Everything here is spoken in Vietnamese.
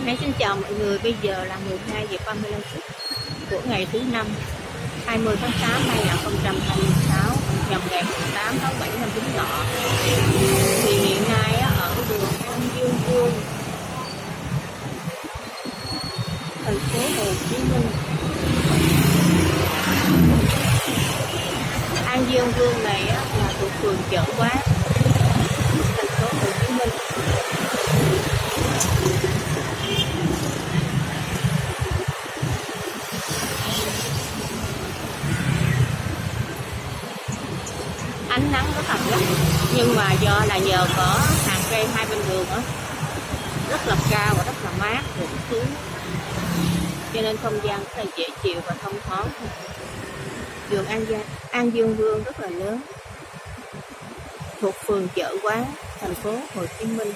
Xin chào mọi người, bây giờ là 12 giờ 35 phút của ngày thứ năm 20 tháng 8 2026, nhằm ngày 8 tháng 7 năm Bính Ngọ. Thì hiện nay ở đường An Dương Vương, thành phố Hồ Chí Minh. An Dương Vương này là thuộc phường Chợ Quán, thành phố Hồ Chí Minh. Ánh nắng rất là gắt, nhưng mà do là nhờ có hàng cây hai bên đường rất là cao và rất là mát, rụng xuống, cho nên không gian rất là dễ chịu và thông thoáng. Đường An Dương Vương rất là lớn, thuộc phường Chợ Quán, thành phố Hồ Chí Minh.